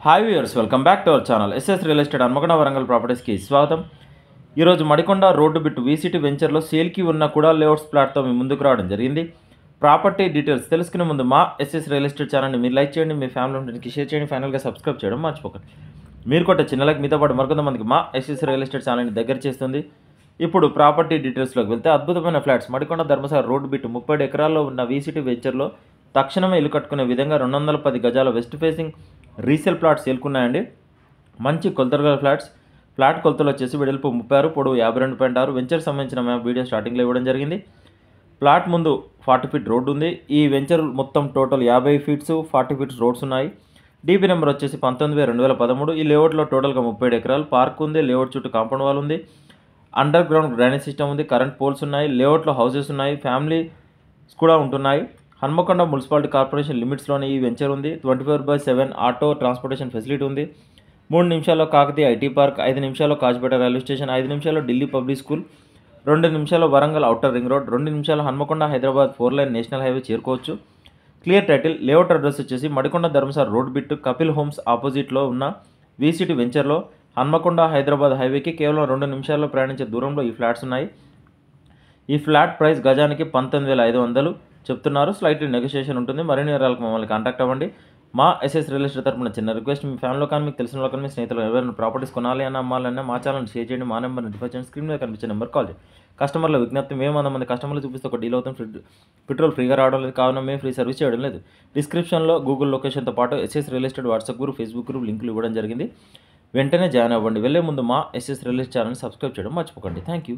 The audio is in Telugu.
Hi viewers, welcome back to our channel SS real estate Hanamkonda Warangal ప్రాపర్టీస్కి స్వాగతం. ఈరోజు మడికొండ రోడ్డు బిట్ వీసిటీ వెంచర్లో సేల్కి ఉన్న కూడా లేఅవుట్స్ ప్లాట్తో మీ ముందుకు రావడం జరిగింది. ప్రాపర్టీ డీటెయిల్స్ తెలుసుకునే ముందు మా ఎస్ఎస్ రియల్ ఎస్టేట్ ఛానల్ని మీరు లైక్ చేయండి, మీ ఫ్యామిలీ ఫ్రెండ్స్కి షేర్ చేయండి, ఫైనల్గా సబ్స్క్రైబ్ చేయడం మర్చిపోకండి. మీరు కొట్టే చిన్న లైక్ మీతో పాటు మరికొంతమందికి మా ఎస్ఎస్ రియల్ ఎస్టేట్ ఛానల్ని దగ్గర చేస్తుంది. ఇప్పుడు ప్రాపర్టీ డీటెయిల్స్లోకి వెళ్తే అద్భుతమైన ఫ్లాట్స్ మడికొండ ధర్మసార రోడ్డు బిట్ 30 ఎకరాల్లో ఉన్న వీసిటీ వెంచర్లో తక్షణమే ఇల్లు కట్టుకునే విధంగా 210 గజాల వెస్ట్ ఫేసింగ్ రీసేల్ ప్లాట్స్ సేల్కున్నాయండి. మంచి కొలతలు గల ఫ్లాట్ కొలతలు వచ్చేసి వెడల్పు 36, పొడవు 52.6. వెంచర్ సంబంధించిన మ్యాప్ వీడియో స్టార్టింగ్లో ఇవ్వడం జరిగింది. ప్లాట్ ముందు 40 ఫీట్ రోడ్డు ఉంది. ఈ వెంచర్ మొత్తం టోటల్ 50 ఫీట్స్ 40 ఫీట్స్ రోడ్స్ ఉన్నాయి. డీపీ నెంబర్ వచ్చేసి 19/2013. ఈ లేఅవుట్లో టోటల్గా 37 ఎకరాలు పార్క్ ఉంది. లేఅవుట్ చుట్టూ కాంపౌండ్ వాల్ ఉంది. అండర్ గ్రౌండ్ డ్రైనేజ్ సిస్టమ్ ఉంది. కరెంట్ పోల్స్ ఉన్నాయి. లేఅవుట్లో హౌసెస్ ఉన్నాయి. ఫ్యామిలీస్ కూడా ఉంటున్నాయి. హన్మకొండ మున్సిపాలిటీ కార్పొరేషన్ లిమిట్స్లోనే ఈ వెంచర్ ఉంది. 24/7 ఆటో ట్రాన్స్పోర్టేషన్ ఫెసిలిటీ ఉంది. 3 నిమిషాల్లో కాకతీయ ఐటీ పార్క్, 5 నిమిషాల్లో కాజ్పేట రైల్వే స్టేషన్, 5 నిమిషాల్లో ఢిల్లీ పబ్లిక్ స్కూల్, 2 నిమిషాల్లో వరంగల్ ఔటర్ రింగ్ రోడ్, 2 నిమిషాల్లో Hanamkonda Hyderabad 4 line national highway చేరుకోవచ్చు. Clear title. లేఅవుట్ అడ్రస్ వచ్చేసి Madikonda Dharmasara road bit Kapil Homes ఆపోజిట్లో ఉన్న వీసిటీ వెంచర్లో హన్మకొండ హైదరాబాద్ హైవేకి కేవలం 2 నిమిషాల్లో ప్రయాణించే దూరంలో ఈ ఫ్లాట్స్ ఉన్నాయి. ఈ ఫ్లాట్ ప్రైస్ గజానికి 19,500 చెప్తున్నారు. స్లైట్లీ నెగోషియేషన్ ఉంటుంది. మరిన్ని వివరాలకు మమ్మల్ని కాంటాక్ట్ అవ్వండి. మా ఎస్ఎస్ రియల్ ఎస్టేట్ తరపున చిన్న రిక్వెస్ట్, మీ ఫ్యామిలీలో కానీ మీకు తెలిసిన వాళ్ళకి మీ స్నేహితులు ఎవరైనా ప్రాపర్టీస్ కొనాలి అన్న అమ్మాలన్నా మా ఛానల్ షేర్ చేయండి. మా నెంబర్ నోటిఫై చేయండి. స్క్రీన్ మీద కనిపించే నెంబర్ కాల్ చేయండి. కస్టమర్ల విజ్ఞప్తి, మేము 100 మంది కస్టమర్లు చూపిస్తే ఒక డీల్ అవుతుంది. పెట్రోల్ ఫ్రీగా రావడం లేదు, కావున మేము ఫ్రీ సర్వీస్ చేయడం లేదు. డిస్క్రిప్షన్లో గూగుల్ లొకేషన్తో పాటు SS real estate WhatsApp group, Facebook group లింకులు ఇవ్వడం జరిగింది. వెంటనే జాయిన్ అవ్వండి. వెళ్ళే ముందు మా ఎస్ఎస్ రియల్ ఎస్టేట్ ఛానల్ని సబ్స్క్రైబ్ చేయడం మర్చిపోకండి. Thank you.